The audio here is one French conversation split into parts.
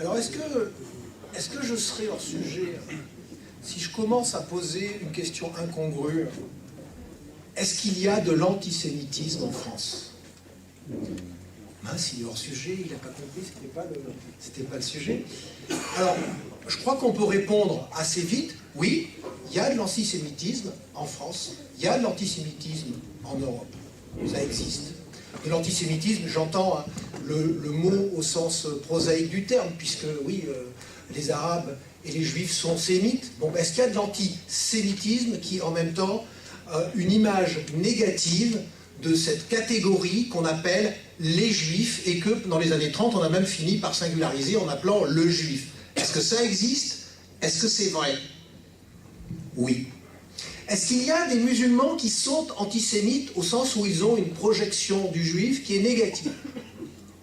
Alors, est-ce que je serai hors sujet si je commence à poser une question incongrue? Est-ce qu'il y a de l'antisémitisme en France? S'il est hors sujet, il n'a pas compris, c'était pas le sujet. Alors, je crois qu'on peut répondre assez vite, oui, il y a de l'antisémitisme en France, il y a de l'antisémitisme en Europe, ça existe. Et l'antisémitisme, j'entends hein, le mot au sens prosaïque du terme, puisque oui, les Arabes et les Juifs sont sémites. Bon, est-ce qu'il y a de l'antisémitisme qui, en même temps, une image négative de cette catégorie qu'on appelle les Juifs, et que dans les années 30, on a même fini par singulariser en appelant le Juif. Est-ce que ça existe? Est-ce que c'est vrai? Oui. Est-ce qu'il y a des musulmans qui sont antisémites au sens où ils ont une projection du Juif qui est négative?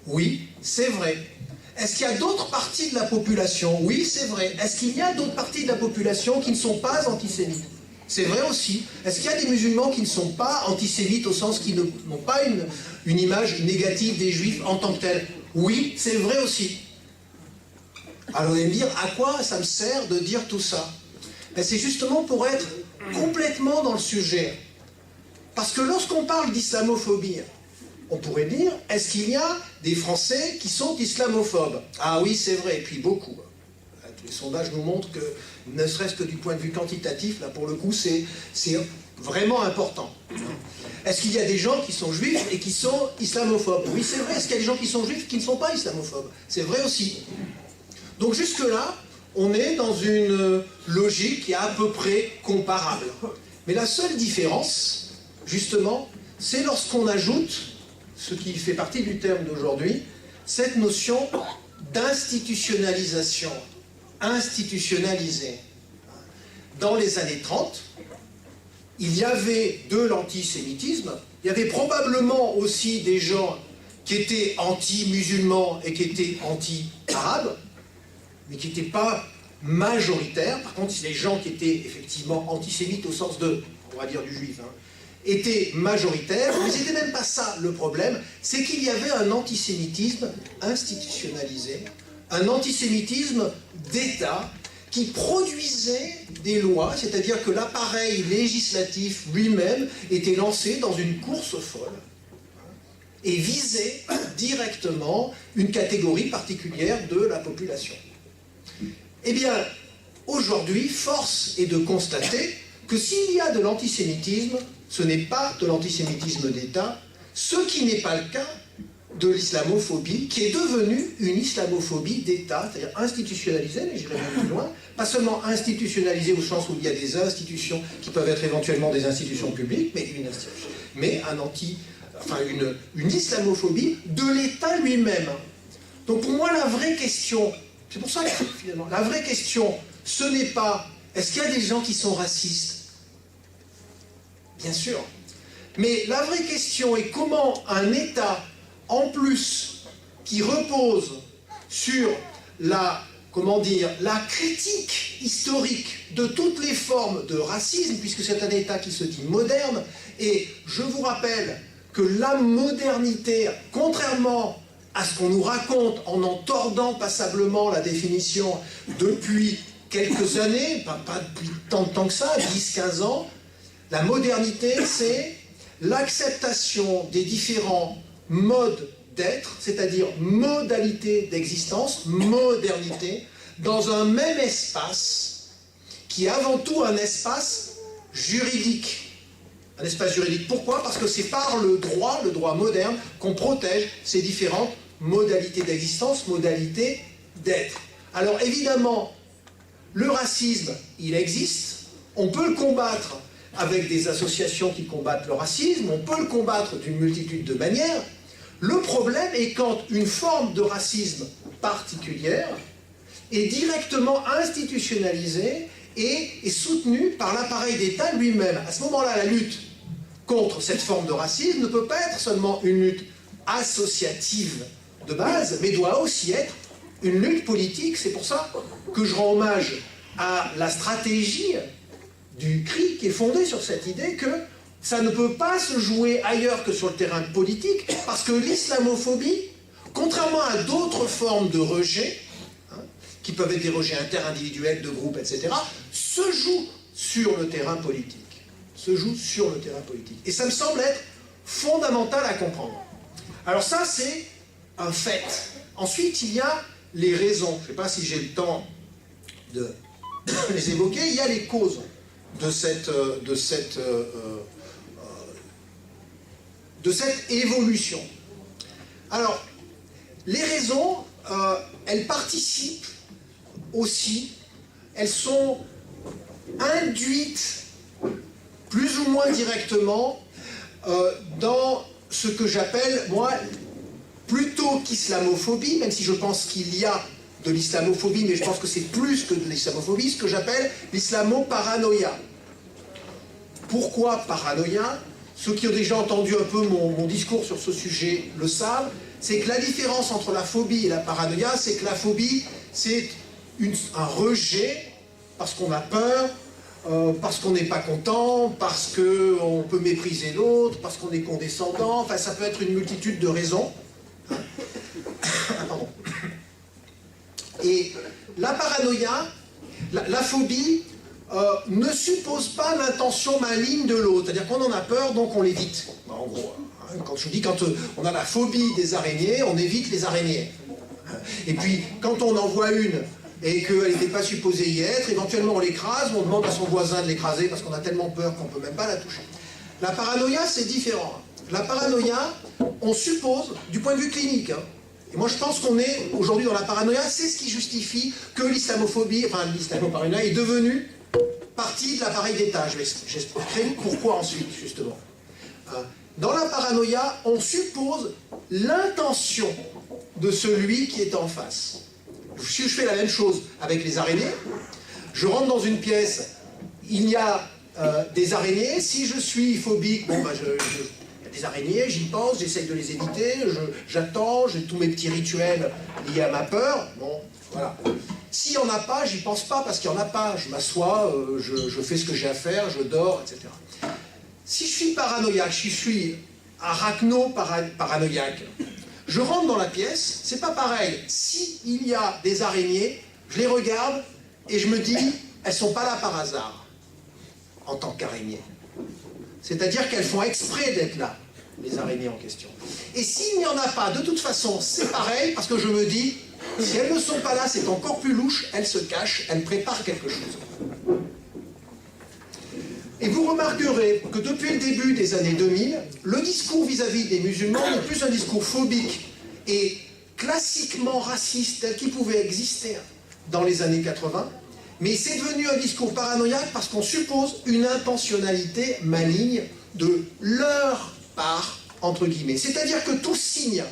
Oui, c'est vrai. Est-ce qu'il y a d'autres parties de la population? Oui, c'est vrai. Est-ce qu'il y a d'autres parties de la population qui ne sont pas antisémites? C'est vrai aussi. Est-ce qu'il y a des musulmans qui ne sont pas antisémites au sens qu'ils n'ont pas une image négative des Juifs en tant que tels? Oui, c'est vrai aussi. Alors vous allez me dire, à quoi ça me sert de dire tout ça? C'est justement pour être complètement dans le sujet. Parce que lorsqu'on parle d'islamophobie, on pourrait dire, est-ce qu'il y a des Français qui sont islamophobes? Ah oui, c'est vrai, et puis beaucoup. Les sondages nous montrent que, ne serait-ce que du point de vue quantitatif, là pour le coup, c'est vraiment important. Est-ce qu'il y a des gens qui sont juifs et qui sont islamophobes? Oui, c'est vrai. Est-ce qu'il y a des gens qui sont juifs qui ne sont pas islamophobes? C'est vrai aussi. Donc jusque-là, on est dans une logique qui est à peu près comparable. Mais la seule différence, justement, c'est lorsqu'on ajoute, ce qui fait partie du terme d'aujourd'hui, cette notion d'institutionnalisation. Institutionnalisé. Dans les années 30, il y avait de l'antisémitisme, il y avait probablement aussi des gens qui étaient anti-musulmans et qui étaient anti-arabes, mais qui n'étaient pas majoritaires. Par contre, les gens qui étaient effectivement antisémites au sens de, on va dire du juif, hein, étaient majoritaires, mais c'était même pas ça le problème, c'est qu'il y avait un antisémitisme institutionnalisé, un antisémitisme d'État qui produisait des lois, c'est-à-dire que l'appareil législatif lui-même était lancé dans une course folle et visait directement une catégorie particulière de la population. Eh bien, aujourd'hui, force est de constater que s'il y a de l'antisémitisme, ce n'est pas de l'antisémitisme d'État, ce qui n'est pas le cas de l'islamophobie, qui est devenue une islamophobie d'État, c'est-à-dire institutionnalisée, mais j'irai même plus loin, pas seulement institutionnalisée au sens où il y a des institutions qui peuvent être éventuellement des institutions publiques, mais une islamophobie de l'État lui-même. Donc pour moi, la vraie question, c'est pour ça que finalement, la vraie question, ce n'est pas, est-ce qu'il y a des gens qui sont racistes? Bien sûr. Mais la vraie question est comment un État, en plus, qui repose sur la critique historique de toutes les formes de racisme, puisque c'est un État qui se dit moderne, et je vous rappelle que la modernité, contrairement à ce qu'on nous raconte en tordant passablement la définition depuis quelques années, pas depuis tant de temps que ça, 10-15 ans, la modernité, c'est l'acceptation des différents modes d'être, c'est-à-dire modalité d'existence, modernité, dans un même espace, qui est avant tout un espace juridique. Un espace juridique. Pourquoi? Parce que c'est par le droit moderne, qu'on protège ces différentes modalités d'existence, modalités d'être. Alors évidemment, le racisme, il existe, on peut le combattre avec des associations qui combattent le racisme, on peut le combattre d'une multitude de manières. Le problème est quand une forme de racisme particulière est directement institutionnalisée et est soutenue par l'appareil d'État lui-même. À ce moment-là, la lutte contre cette forme de racisme ne peut pas être seulement une lutte associative de base, mais doit aussi être une lutte politique. C'est pour ça que je rends hommage à la stratégie du CRI qui est fondée sur cette idée que ça ne peut pas se jouer ailleurs que sur le terrain politique, parce que l'islamophobie, contrairement à d'autres formes de rejet, qui peuvent être des rejets interindividuels, de groupes, etc., se jouent sur le terrain politique. Se jouent sur le terrain politique. Et ça me semble être fondamental à comprendre. Alors ça, c'est un fait. Ensuite, il y a les raisons. Je ne sais pas si j'ai le temps de les évoquer. Il y a les causes de cette évolution. Alors, les raisons, elles participent aussi, elles sont induites plus ou moins directement dans ce que j'appelle, moi, plutôt qu'islamophobie, même si je pense qu'il y a de l'islamophobie, mais je pense que c'est plus que de l'islamophobie, ce que j'appelle l'islamo-paranoïa. Pourquoi paranoïa? Ceux qui ont déjà entendu un peu mon discours sur ce sujet le savent, c'est que la différence entre la phobie et la paranoïa, c'est que la phobie, c'est un rejet parce qu'on a peur, parce qu'on n'est pas content, parce qu'on peut mépriser l'autre, parce qu'on est condescendant, enfin ça peut être une multitude de raisons. Pardon. Et la paranoïa, la phobie, ne suppose pas l'intention maligne de l'autre. C'est-à-dire qu'on en a peur, donc on l'évite. En gros, quand je vous dis, quand on a la phobie des araignées, on évite les araignées. Et puis, quand on en voit une et qu'elle n'était pas supposée y être, éventuellement on l'écrase, on demande à son voisin de l'écraser parce qu'on a tellement peur qu'on ne peut même pas la toucher. La paranoïa, c'est différent. La paranoïa, on suppose, du point de vue clinique, et moi je pense qu'on est aujourd'hui dans la paranoïa, c'est ce qui justifie que l'islamophobie, enfin l'islamo-paranoïa est devenue partie de l'appareil d'État. J'expliquerai pourquoi ensuite, justement. Dans la paranoïa, on suppose l'intention de celui qui est en face. Si je fais la même chose avec les araignées, je rentre dans une pièce, il y a des araignées, si je suis phobique, bon, bah, il y a des araignées, j'y pense, j'essaye de les éviter, j'attends, j'ai tous mes petits rituels liés à ma peur, bon, voilà. S'il n'y en a pas, j'y pense pas parce qu'il n'y en a pas. Je m'assois, je fais ce que j'ai à faire, je dors, etc. Si je suis paranoïaque, si je suis arachno-paranoïaque, je rentre dans la pièce, c'est pas pareil. S'il y a des araignées, je les regarde et je me dis, elles sont pas là par hasard, en tant qu'araignées. C'est-à-dire qu'elles font exprès d'être là, les araignées en question. Et s'il n'y en a pas, de toute façon, c'est pareil, parce que je me dis, si elles ne sont pas là, c'est encore plus louche, elles se cachent, elles préparent quelque chose. Et vous remarquerez que depuis le début des années 2000, le discours vis-à-vis des musulmans n'est plus un discours phobique et classiquement raciste tel qu'il pouvait exister dans les années 80, mais c'est devenu un discours paranoïaque parce qu'on suppose une intentionnalité maligne de leur part, entre guillemets. C'est-à-dire que tout signe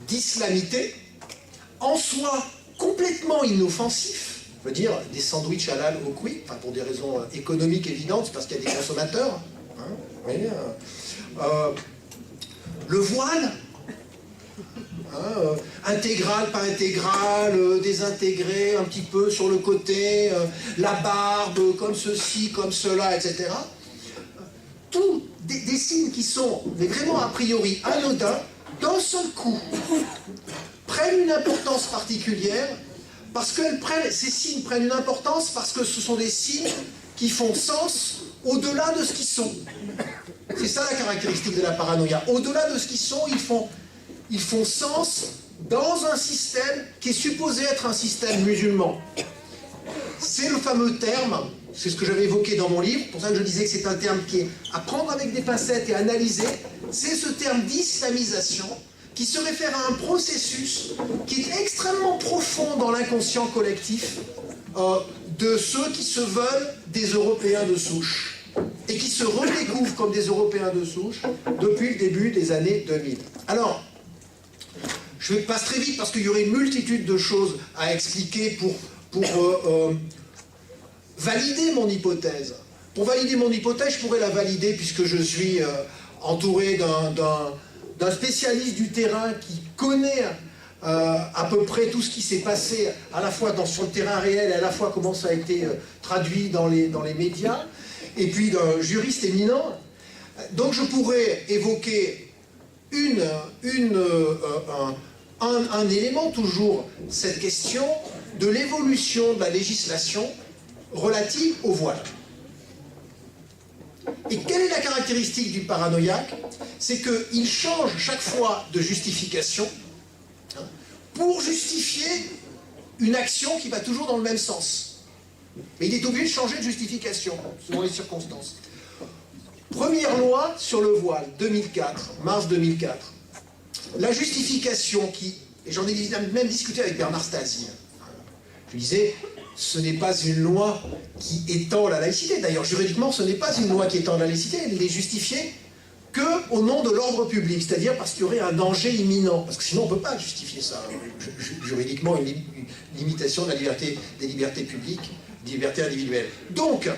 d'islamité, en soi complètement inoffensif, je veux dire, des sandwichs halal au couille, enfin pour des raisons économiques évidentes, parce qu'il y a des consommateurs, hein, oui, le voile, hein, intégral, pas intégral, désintégré, un petit peu sur le côté, la barbe, comme ceci, comme cela, etc. Tous des signes qui sont mais vraiment a priori anodins, d'un seul coup, prennent une importance particulière, parce que ces signes prennent une importance parce que ce sont des signes qui font sens au-delà de ce qu'ils sont. C'est ça la caractéristique de la paranoïa. Au-delà de ce qu'ils sont, ils font sens dans un système qui est supposé être un système musulman. C'est le fameux terme, c'est ce que j'avais évoqué dans mon livre, pour ça que je disais que c'est un terme qui est à prendre avec des pincettes et à analyser, c'est ce terme d'islamisation qui se réfère à un processus qui est extrêmement profond dans l'inconscient collectif de ceux qui se veulent des Européens de souche et qui se redécouvrent comme des Européens de souche depuis le début des années 2000. Alors, je passe très vite parce qu'il y aurait une multitude de choses à expliquer pour valider mon hypothèse. Pour valider mon hypothèse, je pourrais la valider puisque je suis entouré d'un spécialiste du terrain qui connaît à peu près tout ce qui s'est passé, à la fois sur le terrain réel et à la fois comment ça a été traduit dans les médias, et puis d'un juriste éminent. Donc je pourrais évoquer un élément toujours, cette question de l'évolution de la législation relative au voile. Et quelle est la caractéristique du paranoïaque? C'est qu'il change chaque fois de justification pour justifier une action qui va toujours dans le même sens. Mais il est obligé de changer de justification, selon les circonstances. Première loi sur le voile, 2004, mars 2004. La justification qui, et j'en ai même discuté avec Bernard Stasi, je disais, ce n'est pas une loi qui étend la laïcité. D'ailleurs, juridiquement, ce n'est pas une loi qui étend la laïcité, elle est justifiée qu'au nom de l'ordre public, c'est-à-dire parce qu'il y aurait un danger imminent. Parce que sinon, on ne peut pas justifier ça. Juridiquement, une limitation de la liberté, des libertés publiques, des libertés individuelles. Donc,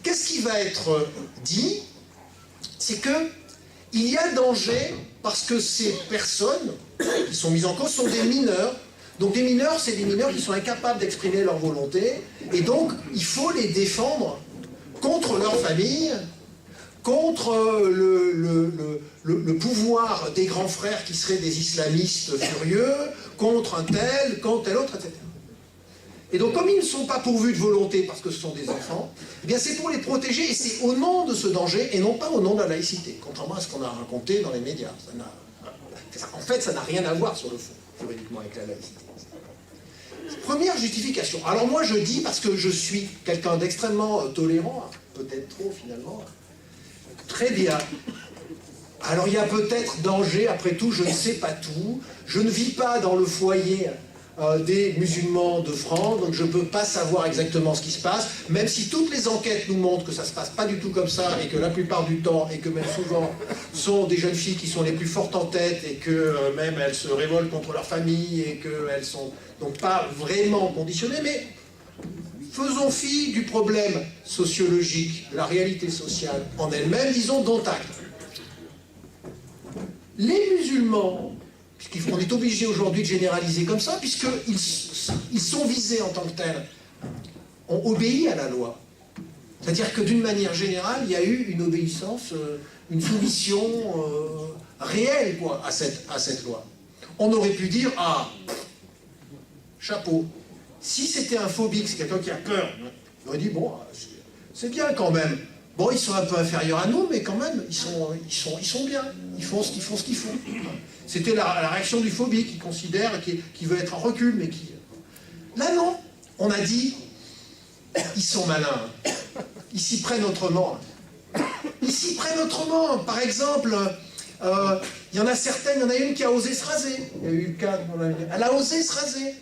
qu'est-ce qui va être dit? C'est qu'il y a danger parce que ces personnes qui sont mises en cause sont des mineurs. Donc des mineurs, c'est des mineurs qui sont incapables d'exprimer leur volonté, et donc il faut les défendre contre leur famille, contre le pouvoir des grands frères qui seraient des islamistes furieux, contre un tel, contre tel autre, etc. Et donc comme ils ne sont pas pourvus de volonté parce que ce sont des enfants, eh bien c'est pour les protéger, et c'est au nom de ce danger, et non pas au nom de la laïcité, contrairement à ce qu'on a raconté dans les médias. En fait, ça n'a rien à voir sur le fond, juridiquement, avec la laïcité. Première justification. Alors moi je dis, parce que je suis quelqu'un d'extrêmement tolérant, peut-être trop finalement, très bien. Alors il y a peut-être danger, après tout, je ne sais pas tout, je ne vis pas dans le foyer des musulmans de France, donc je ne peux pas savoir exactement ce qui se passe, même si toutes les enquêtes nous montrent que ça ne se passe pas du tout comme ça, et que la plupart du temps, et que même souvent, sont des jeunes filles qui sont les plus fortes en tête, et que même elles se révoltent contre leur famille, et qu'elles sont donc pas vraiment conditionnées, mais faisons fi du problème sociologique, de la réalité sociale en elle-même, disons dont acte. Les musulmans, puisqu'on est obligé aujourd'hui de généraliser comme ça, puisqu'ils sont visés en tant que tels, ont obéi à la loi. C'est-à-dire que d'une manière générale, il y a eu une obéissance, une soumission réelle quoi, à cette loi. On aurait pu dire, ah, chapeau, si c'était un phobique, c'est quelqu'un qui a peur, on aurait dit, bon, c'est bien quand même. Bon, ils sont un peu inférieurs à nous, mais quand même, ils sont bien. Ils font ce qu'ils font. C'était la réaction du phobie qui considère, qui veut être en recul, mais qui... Là, non. On a dit, ils sont malins. Ils s'y prennent autrement. Ils s'y prennent autrement. Par exemple, il y en a certaines, il y en a une qui a osé se raser. Il y a eu le cas, elle a osé se raser.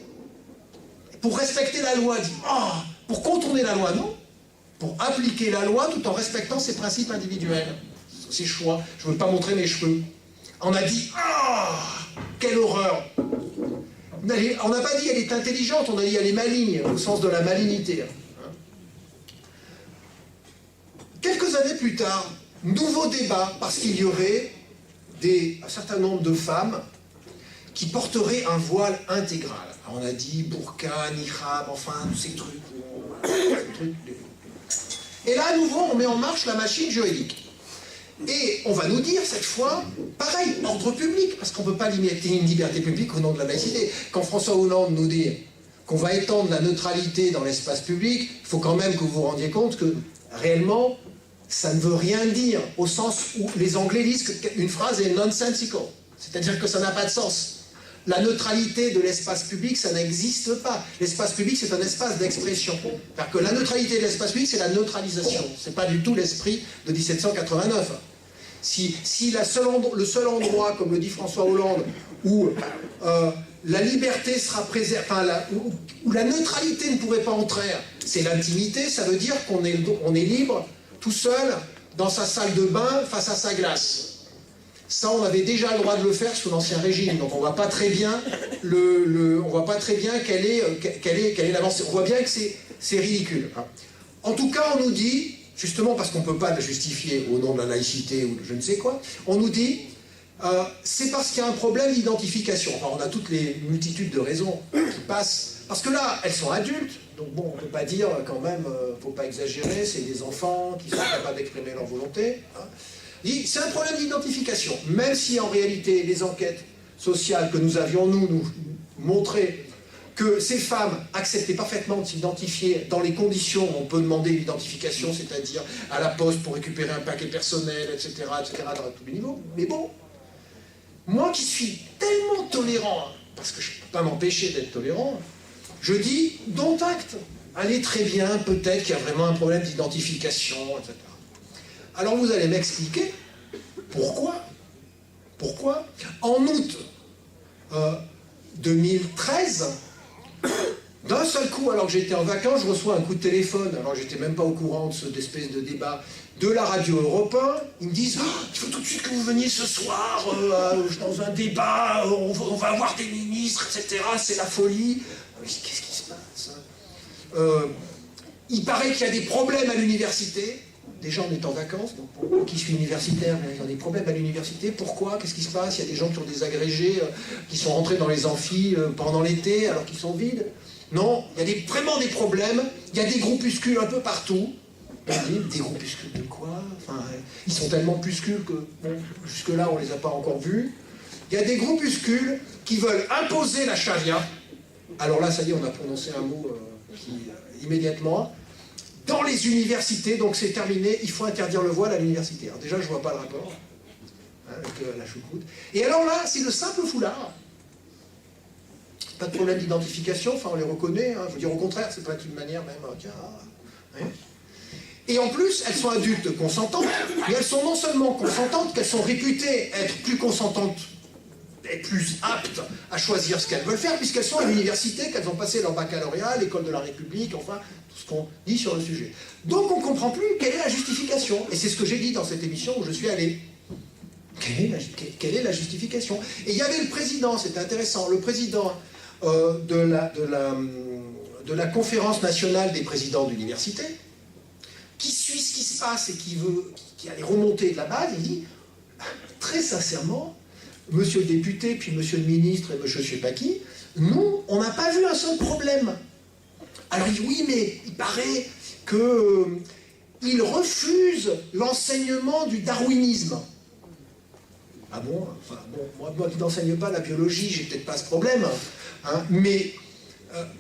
Pour respecter la loi, dit, oh, pour contourner la loi, non. Pour appliquer la loi tout en respectant ses principes individuels, ses choix. Je ne veux pas montrer mes cheveux. On a dit, ah, quelle horreur. On n'a pas dit elle est intelligente, on a dit elle est maligne, au sens de la malignité. Quelques années plus tard, nouveau débat, parce qu'il y aurait un certain nombre de femmes qui porteraient un voile intégral. Alors on a dit burqa, niqab, enfin, tous ces trucs. Et là, à nouveau, on met en marche la machine juridique. Et on va nous dire, cette fois, pareil, ordre public, parce qu'on ne peut pas limiter une liberté publique au nom de la laïcité. Quand François Hollande nous dit qu'on va étendre la neutralité dans l'espace public, il faut quand même que vous vous rendiez compte que, réellement, ça ne veut rien dire, au sens où les Anglais disent qu'une phrase est nonsensical. C'est-à-dire que ça n'a pas de sens. La neutralité de l'espace public, ça n'existe pas. L'espace public, c'est un espace d'expression. C'est-à-dire que la neutralité de l'espace public, c'est la neutralisation. Ce n'est pas du tout l'esprit de 1789. Si le seul endroit, comme le dit François Hollande, où la liberté sera préservée, enfin, où la neutralité ne pourrait pas entrer, c'est l'intimité, ça veut dire qu'on est libre, tout seul, dans sa salle de bain, face à sa glace. Ça, on avait déjà le droit de le faire sous l'Ancien Régime, donc on ne voit pas très bien quelle est l'avancée. On voit bien que c'est ridicule. En tout cas, on nous dit, justement parce qu'on ne peut pas le justifier au nom de la laïcité ou de je ne sais quoi, on nous dit, c'est parce qu'il y a un problème d'identification. Enfin, on a toutes les multitudes de raisons qui passent, parce que là, elles sont adultes, donc bon, on ne peut pas dire quand même, il ne faut pas exagérer, c'est des enfants qui sont capables d'exprimer leur volonté. C'est un problème d'identification, même si en réalité les enquêtes sociale que nous avions, nous montré que ces femmes acceptaient parfaitement de s'identifier dans les conditions où on peut demander l'identification, c'est-à-dire à la poste pour récupérer un paquet personnel, etc., dans tous les niveaux. Mais bon, moi qui suis tellement tolérant, parce que je ne peux pas m'empêcher d'être tolérant, je dis, dont acte. Allez, très bien, peut-être qu'il y a vraiment un problème d'identification, etc. Alors vous allez m'expliquer pourquoi. Pourquoi en août 2013, d'un seul coup, alors que j'étais en vacances, je reçois un coup de téléphone, alors j'étais même pas au courant de cette espèce de débat, de la radio Europe 1, ils me disent « Il faut tout de suite que vous veniez ce soir dans un débat, on va avoir des ministres, etc. C'est la folie. » Qu'est-ce qui se passe il paraît qu'il y a des problèmes à l'université. Déjà, on est en vacances, donc pour moi qui suis universitaire, il y a des problèmes à l'université. Pourquoi? Qu'est-ce qui se passe? Il y a des gens qui ont des agrégés, qui sont rentrés dans les amphis pendant l'été, alors qu'ils sont vides. Non, il y a vraiment des problèmes. Il y a des groupuscules un peu partout. Des groupuscules de quoi? Enfin, ils sont tellement puscules que, bon, jusque-là, on ne les a pas encore vus. Il y a des groupuscules qui veulent imposer la charia. Alors là, ça y est, on a prononcé un mot immédiatement. Dans les universités, donc c'est terminé, il faut interdire le voile à l'université. Alors déjà, je ne vois pas le rapport, avec la choucroute. Et alors là, c'est le simple foulard. Pas de problème d'identification, enfin on les reconnaît, je veux dire au contraire, c'est pas une manière même, tiens... Et en plus, elles sont adultes consentantes, mais elles sont non seulement consentantes, qu'elles sont réputées être plus consentantes, et plus aptes à choisir ce qu'elles veulent faire, puisqu'elles sont à l'université, qu'elles ont passé leur baccalauréat, l'école de la République, enfin, tout ce qu'on dit sur le sujet. Donc on ne comprend plus quelle est la justification. Et c'est ce que j'ai dit dans cette émission où je suis allé. Quelle est la justification? Et il y avait le président, c'était intéressant, le président de la conférence nationale des présidents d'université, qui suit ce qui se passe et qui a les remontées de la base, il dit, très sincèrement, monsieur le député, puis monsieur le ministre et monsieur je sais pas qui, nous, on n'a pas vu un seul problème. Alors il dit, oui, mais il paraît qu'il refuse l'enseignement du darwinisme. Ah bon? Enfin, bon, moi qui n'enseigne pas la biologie, j'ai peut-être pas ce problème, mais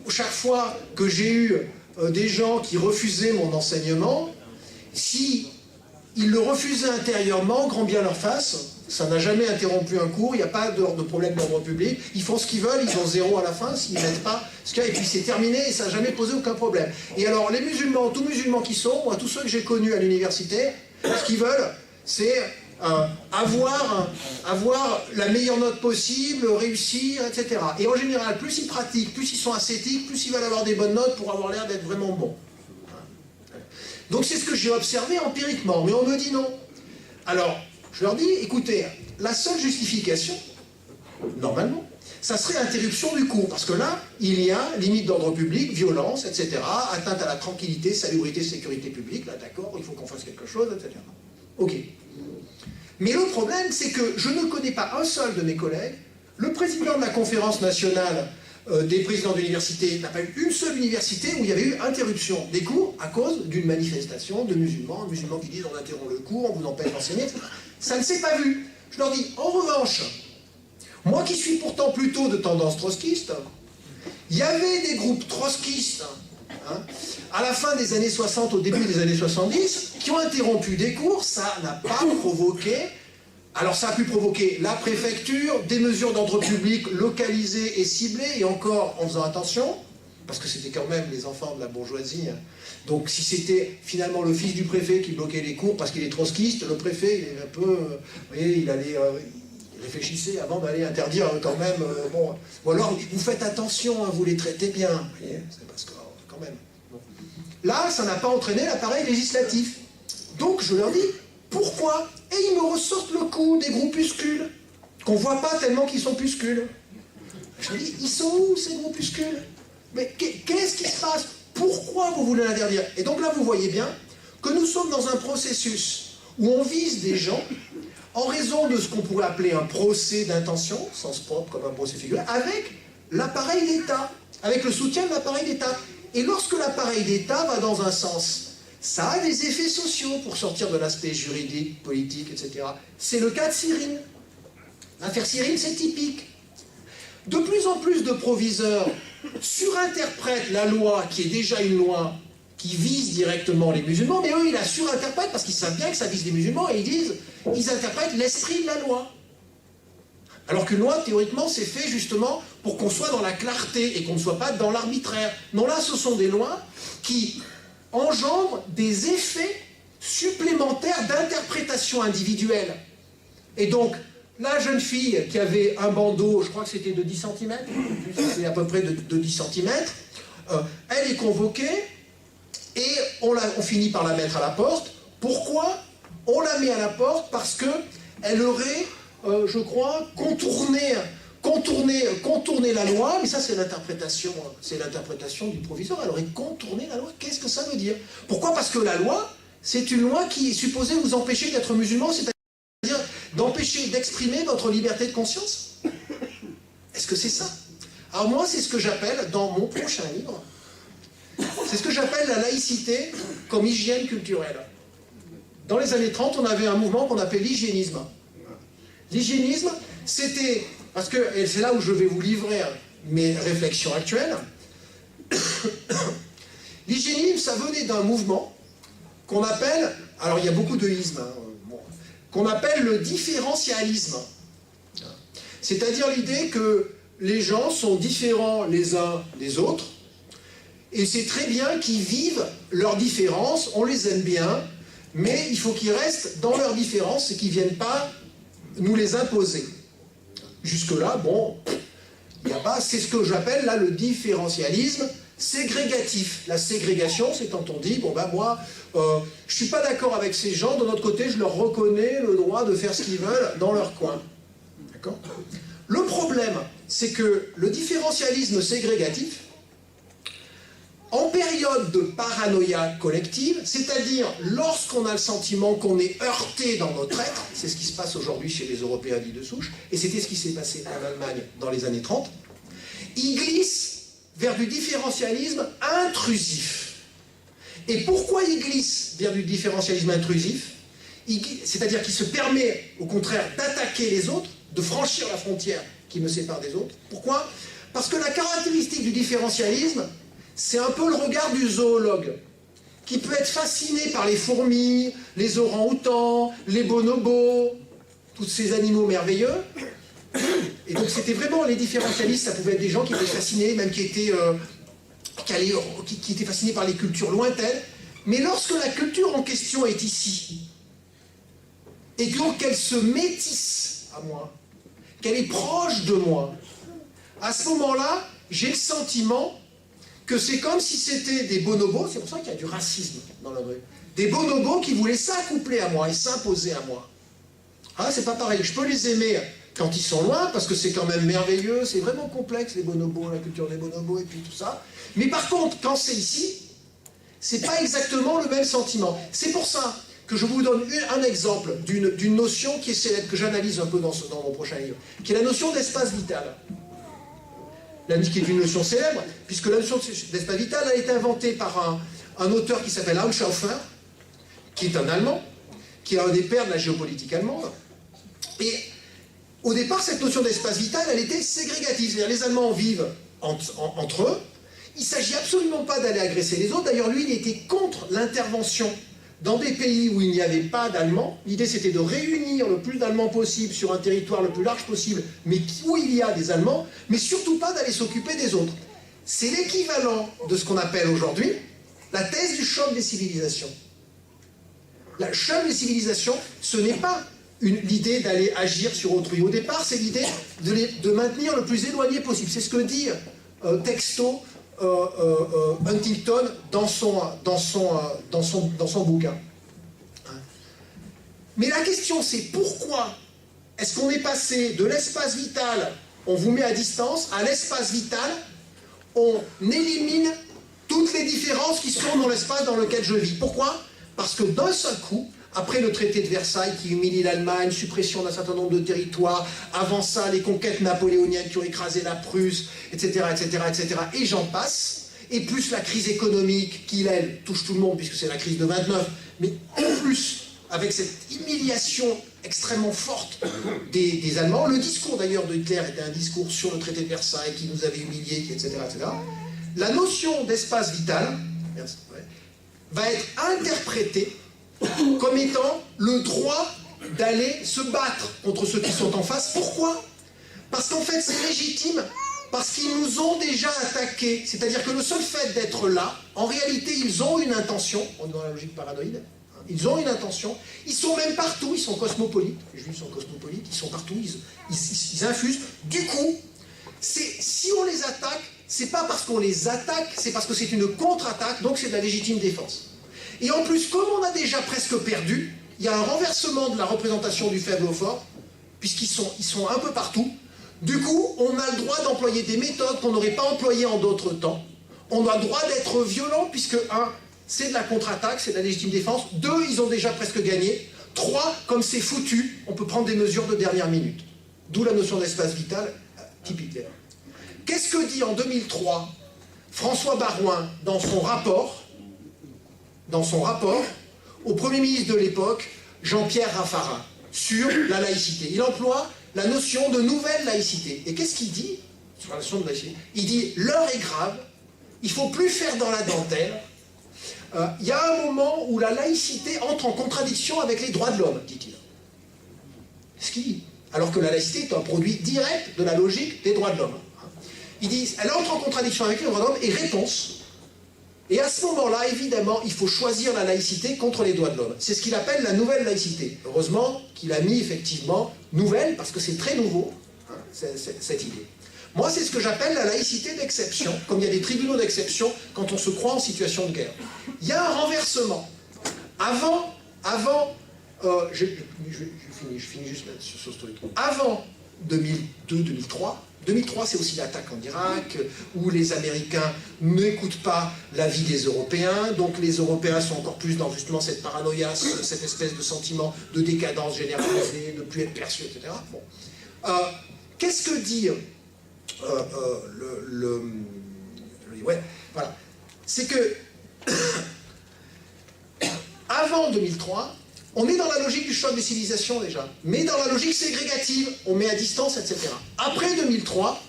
chaque fois que j'ai eu des gens qui refusaient mon enseignement, si ils le refusaient intérieurement, grand bien leur face, ça n'a jamais interrompu un cours, il n'y a pas de problème d'ordre public, ils font ce qu'ils veulent, ils ont 0 à la fin, s'ils ne mettent pas ce qu'il y a, et puis c'est terminé, et ça n'a jamais posé aucun problème. Et alors les musulmans, tous musulmans qui sont, moi tous ceux que j'ai connus à l'université, ce qu'ils veulent, c'est avoir la meilleure note possible, réussir, etc. Et en général, plus ils pratiquent, plus ils sont ascétiques, plus ils veulent avoir des bonnes notes pour avoir l'air d'être vraiment bons. Donc c'est ce que j'ai observé empiriquement, mais on me dit non. Alors, je leur dis, écoutez, la seule justification, normalement, ça serait interruption du cours, parce que là, il y a limite d'ordre public, violence, etc., atteinte à la tranquillité, salubrité, sécurité publique, là d'accord, il faut qu'on fasse quelque chose, etc. Ok. Mais le problème, c'est que je ne connais pas un seul de mes collègues, le président de la conférence nationale des présidents d'université n'a pas eu une seule université où il y avait eu interruption des cours à cause d'une manifestation de musulmans qui disent on interrompt le cours, on vous empêche d'enseigner, etc. Ça ne s'est pas vu. Je leur dis, en revanche, moi qui suis pourtant plutôt de tendance trotskiste, il y avait des groupes trotskistes, à la fin des années 60, au début des années 70, qui ont interrompu des cours, ça n'a pas provoqué... Alors ça a pu provoquer la préfecture, des mesures d'ordre public localisées et ciblées, et encore en faisant attention, parce que c'était quand même les enfants de la bourgeoisie. Donc si c'était finalement le fils du préfet qui bloquait les cours parce qu'il est trotskiste, le préfet, il est un peu... vous voyez, il réfléchissait avant d'aller interdire quand même... bon. Ou alors, vous faites attention, vous les traitez bien. Vous voyez, c'est parce que quand même... Bon. Là, ça n'a pas entraîné l'appareil législatif. Donc je leur dis... Pourquoi? Et ils me ressortent le coup des groupuscules, qu'on ne voit pas tellement qu'ils sont puscules. Je me dis, ils sont où ces groupuscules? Mais qu'est-ce qui se passe? Pourquoi vous voulez l'interdire? Et donc là, vous voyez bien que nous sommes dans un processus où on vise des gens en raison de ce qu'on pourrait appeler un procès d'intention, sens propre comme un procès figuré, avec l'appareil d'État, avec le soutien de l'appareil d'État. Et lorsque l'appareil d'État va dans un sens, ça a des effets sociaux pour sortir de l'aspect juridique, politique, etc. C'est le cas de Cyrine. L'affaire Cyrine, c'est typique. De plus en plus de proviseurs surinterprètent la loi, qui est déjà une loi qui vise directement les musulmans, mais eux, ils la surinterprètent parce qu'ils savent bien que ça vise les musulmans, et ils interprètent l'esprit de la loi. Alors qu'une loi, théoriquement, c'est fait justement pour qu'on soit dans la clarté et qu'on ne soit pas dans l'arbitraire. Non, là, ce sont des lois qui engendrent des effets supplémentaires d'interprétation individuelle. Et donc, la jeune fille qui avait un bandeau, je crois que c'était de 10 cm, c'est à peu près de 10 cm, elle est convoquée et on finit par la mettre à la porte. Pourquoi on la met à la porte? Parce qu'elle aurait, je crois, contourné la loi, mais ça c'est l'interprétation du proviseur, elle aurait contourné la loi. Qu'est-ce que ça veut dire? Pourquoi? Parce que la loi, c'est une loi qui est supposée vous empêcher d'être musulman, c'est-à-dire d'empêcher d'exprimer votre liberté de conscience. Est-ce que c'est ça? Alors moi, c'est ce que j'appelle, dans mon prochain livre, c'est ce que j'appelle la laïcité comme hygiène culturelle. Dans les années 30, on avait un mouvement qu'on appelait l'hygiénisme. L'hygiénisme, c'était, parce que, et c'est là où je vais vous livrer mes réflexions actuelles, l'hygiénisme, ça venait d'un mouvement qu'on appelle, alors il y a beaucoup de ismes, qu'on appelle le différentialisme. C'est-à-dire l'idée que les gens sont différents les uns des autres, et c'est très bien qu'ils vivent leurs différences, on les aime bien, mais il faut qu'ils restent dans leurs différences et qu'ils ne viennent pas nous les imposer. Jusque-là, bon, il n'y a pas, c'est ce que j'appelle là le différentialisme ségrégatif. La ségrégation, c'est quand on dit, bon ben moi, je ne suis pas d'accord avec ces gens, de notre côté, je leur reconnais le droit de faire ce qu'ils veulent dans leur coin. D'accord ? Le problème, c'est que le différentialisme ségrégatif, en période de paranoïa collective, c'est-à-dire lorsqu'on a le sentiment qu'on est heurté dans notre être, c'est ce qui se passe aujourd'hui chez les Européens dits de souche, et c'était ce qui s'est passé en Allemagne dans les années 30, il glisse vers du différentialisme intrusif. Et pourquoi il glisse vers du différentialisme intrusif? C'est-à-dire qu'il se permet, au contraire, d'attaquer les autres, de franchir la frontière qui me sépare des autres. Pourquoi? Parce que la caractéristique du différentialisme, c'est un peu le regard du zoologue, qui peut être fasciné par les fourmis, les orang-outans, les bonobos, tous ces animaux merveilleux. Et donc c'était vraiment les différentialistes, ça pouvait être des gens qui étaient fascinés, même qui étaient fascinés par les cultures lointaines. Mais lorsque la culture en question est ici, et donc qu'elle se métisse à moi, qu'elle est proche de moi, à ce moment-là, j'ai le sentiment que c'est comme si c'était des bonobos, c'est pour ça qu'il y a du racisme dans la rue, des bonobos qui voulaient s'accoupler à moi et s'imposer à moi. Ah, c'est pas pareil, je peux les aimer quand ils sont loin, parce que c'est quand même merveilleux, c'est vraiment complexe les bonobos, la culture des bonobos et puis tout ça. Mais par contre, quand c'est ici, c'est pas exactement le même sentiment. C'est pour ça que je vous donne un exemple d'une notion qui est célèbre, que j'analyse un peu dans mon prochain livre, qui est la notion d'espace vital. Qui est une notion célèbre, puisque la notion d'espace vital a été inventée par un auteur qui s'appelle Hans Schaufer, qui est un Allemand, qui est un des pères de la géopolitique allemande. Et au départ, cette notion d'espace vital, elle était ségrégative. C'est-à-dire les Allemands vivent entre eux. Il ne s'agit absolument pas d'aller agresser les autres. D'ailleurs, lui, il était contre l'intervention dans des pays où il n'y avait pas d'Allemands. L'idée, c'était de réunir le plus d'Allemands possible sur un territoire le plus large possible, mais où il y a des Allemands, mais surtout pas d'aller s'occuper des autres. C'est l'équivalent de ce qu'on appelle aujourd'hui la thèse du choc des civilisations. Le choc des civilisations, ce n'est pas l'idée d'aller agir sur autrui. Au départ, c'est l'idée de maintenir le plus éloigné possible. C'est ce que dit texto Huntington dans son bouquin. Mais la question, c'est pourquoi est-ce qu'on est passé de l'espace vital, on vous met à distance, à l'espace vital, on élimine toutes les différences qui sont dans l'espace dans lequel je vis. Pourquoi? Parce que d'un seul coup, après le traité de Versailles qui humilie l'Allemagne, suppression d'un certain nombre de territoires, avant ça, les conquêtes napoléoniennes qui ont écrasé la Prusse, etc., etc., etc., et j'en passe, et plus la crise économique qui, elle, touche tout le monde, puisque c'est la crise de 29, mais en plus, avec cette humiliation extrêmement forte des Allemands. Le discours d'ailleurs de Hitler était un discours sur le traité de Versailles qui nous avait humiliés, etc., etc. La notion d'espace vital va être interprétée comme étant le droit d'aller se battre contre ceux qui sont en face. Pourquoi? Parce qu'en fait c'est légitime, parce qu'ils nous ont déjà attaqués. C'est-à-dire que le seul fait d'être là, en réalité ils ont une intention, on est dans la logique paranoïde, ils ont une intention, ils sont même partout, ils sont cosmopolites, les Juifs sont cosmopolites, ils sont partout, ils infusent. Du coup, si on les attaque, c'est pas parce qu'on les attaque, c'est parce que c'est une contre-attaque, donc c'est de la légitime défense. Et en plus, comme on a déjà presque perdu, il y a un renversement de la représentation du faible au fort, puisqu'ils sont un peu partout. Du coup, on a le droit d'employer des méthodes qu'on n'aurait pas employées en d'autres temps. On a le droit d'être violent, puisque 1, c'est de la contre-attaque, c'est de la légitime défense. 2, ils ont déjà presque gagné. 3, comme c'est foutu, on peut prendre des mesures de dernière minute. D'où la notion d'espace vital, type Hitler. Qu'est-ce que dit en 2003 François Baroin dans son rapport au Premier ministre de l'époque, Jean-Pierre Raffarin, sur la laïcité? Il emploie la notion de nouvelle laïcité. Et qu'est-ce qu'il dit sur la notion de laïcité? Il dit, l'heure est grave, il ne faut plus faire dans la dentelle. Il y a un moment où la laïcité entre en contradiction avec les droits de l'homme, dit-il. Ce qu'il dit. Alors que la laïcité est un produit direct de la logique des droits de l'homme. Il dit, elle entre en contradiction avec les droits de l'homme, et réponse. Et à ce moment-là, évidemment, il faut choisir la laïcité contre les droits de l'homme. C'est ce qu'il appelle la nouvelle laïcité. Heureusement qu'il a mis effectivement nouvelle, parce que c'est très nouveau, hein, cette idée. Moi, c'est ce que j'appelle la laïcité d'exception, comme il y a des tribunaux d'exception quand on se croit en situation de guerre. Il y a un renversement. Je finis juste là sur ce truc. Avant 2002-2003, 2003, c'est aussi l'attaque en Irak, où les Américains n'écoutent pas l'avis des Européens, donc les Européens sont encore plus dans justement cette paranoïa, cette espèce de sentiment de décadence généralisée, de ne plus être perçu, etc. Bon. Qu'est-ce que dit ouais, voilà. C'est que avant 2003, on est dans la logique du choc des civilisations déjà, mais dans la logique ségrégative, on met à distance, etc. Après 2003,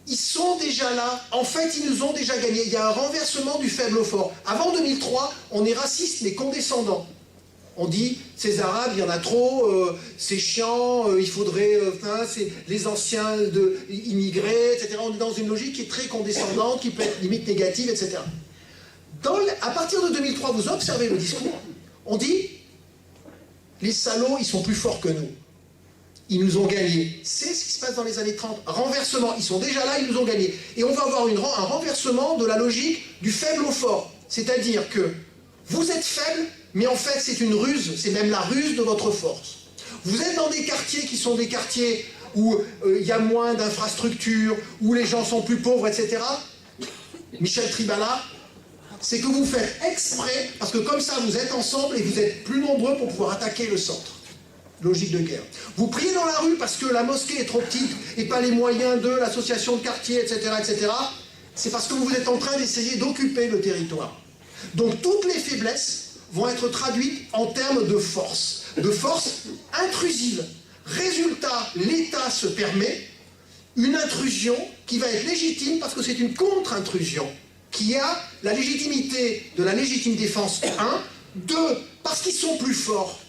ils sont déjà là, en fait ils nous ont déjà gagné, il y a un renversement du faible au fort. Avant 2003, on est raciste mais condescendant. On dit, ces Arabes, il y en a trop, c'est chiant, il faudrait, c'est les anciens immigrés, etc. On est dans une logique qui est très condescendante, qui peut être limite négative, etc. À partir de 2003, vous observez le discours, on dit, les salauds, ils sont plus forts que nous. Ils nous ont gagnés. C'est ce qui se passe dans les années 30. Renversement, ils sont déjà là, ils nous ont gagnés. Et on va avoir un renversement de la logique du faible au fort. C'est-à-dire que vous êtes faible, mais en fait c'est une ruse, c'est même la ruse de votre force. Vous êtes dans des quartiers qui sont des quartiers où il y a moins d'infrastructures, où les gens sont plus pauvres, etc. Michel Tribala, c'est que vous faites exprès, parce que comme ça vous êtes ensemble et vous êtes plus nombreux pour pouvoir attaquer le centre. Logique de guerre. Vous priez dans la rue parce que la mosquée est trop petite et pas les moyens de l'association de quartier, etc., etc. C'est parce que vous êtes en train d'essayer d'occuper le territoire. Donc toutes les faiblesses vont être traduites en termes de force intrusive. Résultat, l'État se permet une intrusion qui va être légitime parce que c'est une contre-intrusion qui a la légitimité de la légitime défense 1, 2, parce qu'ils sont plus forts,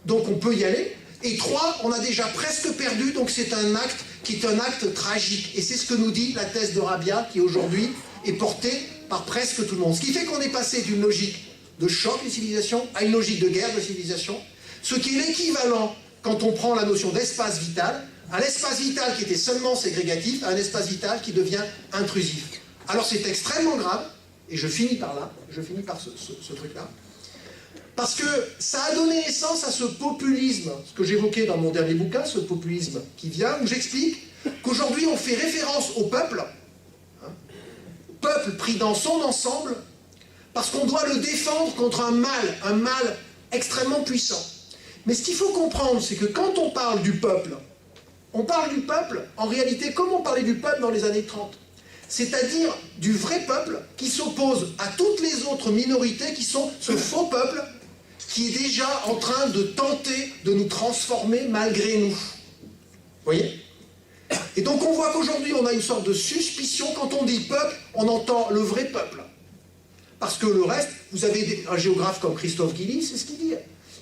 donc on peut y aller, et 3, on a déjà presque perdu, donc c'est un acte qui est un acte tragique. Et c'est ce que nous dit la thèse de Rabia, qui aujourd'hui est portée par presque tout le monde. Ce qui fait qu'on est passé d'une logique de choc des civilisations à une logique de guerre de civilisation, ce qui est l'équivalent, quand on prend la notion d'espace vital, un espace vital qui était seulement ségrégatif, à un espace vital qui devient intrusif. Alors c'est extrêmement grave, et je finis par là, je finis par ce truc-là, parce que ça a donné naissance à ce populisme, ce que j'évoquais dans mon dernier bouquin, ce populisme qui vient, où j'explique qu'aujourd'hui on fait référence au peuple, peuple pris dans son ensemble, parce qu'on doit le défendre contre un mal extrêmement puissant. Mais ce qu'il faut comprendre, c'est que quand on parle du peuple en réalité comme on parlait du peuple dans les années 30. C'est-à-dire du vrai peuple qui s'oppose à toutes les autres minorités qui sont ce faux peuple qui est déjà en train de tenter de nous transformer malgré nous. Vous voyez? Et donc on voit qu'aujourd'hui on a une sorte de suspicion. Quand on dit peuple, on entend le vrai peuple. Parce que le reste, vous avez un géographe comme Christophe Guilly, c'est ce qu'il dit.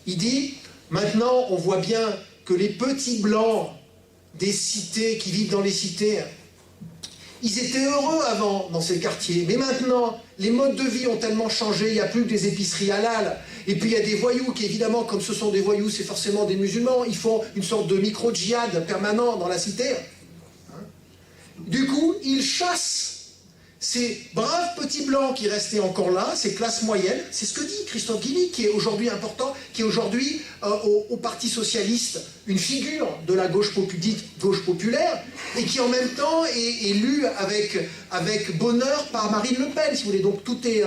Il dit, maintenant on voit bien que les petits blancs des cités, qui vivent dans les cités, ils étaient heureux avant dans ces quartiers, mais maintenant, les modes de vie ont tellement changé, il n'y a plus que des épiceries halal, et puis il y a des voyous qui, évidemment, comme ce sont des voyous, c'est forcément des musulmans, ils font une sorte de micro-djihad permanent dans la cité. Du coup, ils chassent ces braves petits blancs qui restaient encore là, ces classes moyennes, c'est ce que dit Christophe Guilly, qui est aujourd'hui important, qui est aujourd'hui au Parti Socialiste une figure de la gauche populaire, et qui en même temps est élu avec bonheur par Marine Le Pen, si vous voulez. Donc tout est...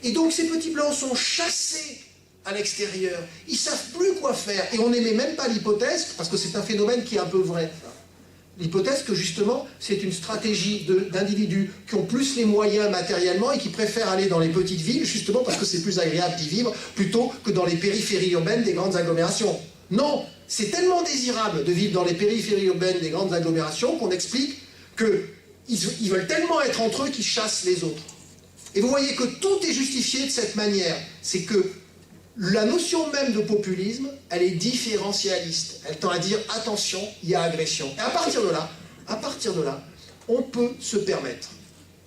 Et donc ces petits blancs sont chassés à l'extérieur, ils ne savent plus quoi faire, et on n'émet même pas l'hypothèse, parce que c'est un phénomène qui est un peu vrai, l'hypothèse que justement c'est une stratégie d'individus qui ont plus les moyens matériellement et qui préfèrent aller dans les petites villes justement parce que c'est plus agréable d'y vivre plutôt que dans les périphéries urbaines des grandes agglomérations. Non, c'est tellement désirable de vivre dans les périphéries urbaines des grandes agglomérations qu'on explique qu'ils veulent tellement être entre eux qu'ils chassent les autres. Et vous voyez que tout est justifié de cette manière. C'est que la notion même de populisme, elle est différentialiste. Elle tend à dire, attention, il y a agression. Et à partir de là, on peut se permettre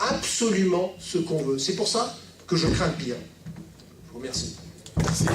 absolument ce qu'on veut. C'est pour ça que je crains le pire. Je vous remercie. Merci.